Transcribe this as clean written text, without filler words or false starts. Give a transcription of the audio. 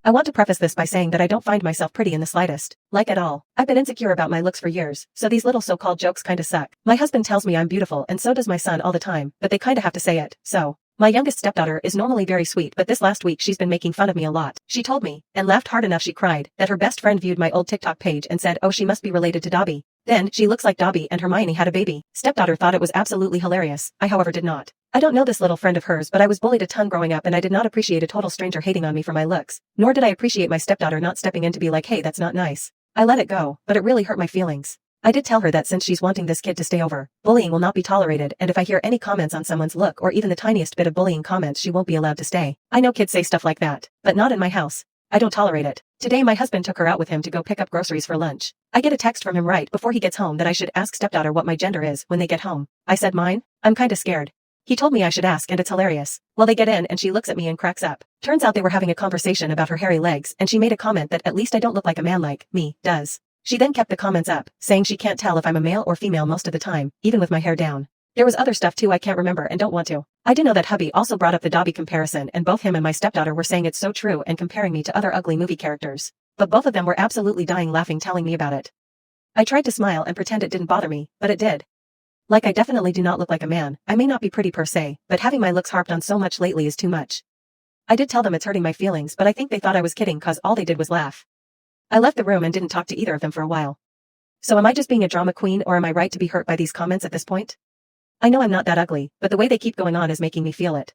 I want to preface this by saying that I don't find myself pretty in the slightest, like at all. I've been insecure about my looks for years, so these little so-called jokes kinda suck. My husband tells me I'm beautiful and so does my son all the time, but they kinda have to say it, so. My youngest stepdaughter is normally very sweet, but this last week she's been making fun of me a lot. She told me, and laughed hard enough she cried, that her best friend viewed my old TikTok page and said, oh, she must be related to Dobby. Then, she looks like Dobby and Hermione had a baby. Stepdaughter thought it was absolutely hilarious. I however did not. I don't know this little friend of hers, but I was bullied a ton growing up and I did not appreciate a total stranger hating on me for my looks. Nor did I appreciate my stepdaughter not stepping in to be like, hey, that's not nice. I let it go, but it really hurt my feelings. I did tell her that since she's wanting this kid to stay over, bullying will not be tolerated, and if I hear any comments on someone's look or even the tiniest bit of bullying comments, she won't be allowed to stay. I know kids say stuff like that, but not in my house. I don't tolerate it. Today my husband took her out with him to go pick up groceries for lunch. I get a text from him right before he gets home that I should ask stepdaughter what my gender is when they get home. I said mine. I'm kinda scared. He told me I should ask and it's hilarious. Well, they get in and she looks at me and cracks up. Turns out they were having a conversation about her hairy legs and she made a comment that at least I don't look like a man like me does. She then kept the comments up, saying she can't tell if I'm a male or female most of the time, even with my hair down. There was other stuff too I can't remember and don't want to. I do know that hubby also brought up the Dobby comparison and both him and my stepdaughter were saying it's so true and comparing me to other ugly movie characters. But both of them were absolutely dying laughing telling me about it. I tried to smile and pretend it didn't bother me, but it did. Like I definitely do not look like a man. I may not be pretty per se, but having my looks harped on so much lately is too much. I did tell them it's hurting my feelings, but I think they thought I was kidding cause all they did was laugh. I left the room and didn't talk to either of them for a while. So am I just being a drama queen or am I right to be hurt by these comments at this point? I know I'm not that ugly, but the way they keep going on is making me feel it.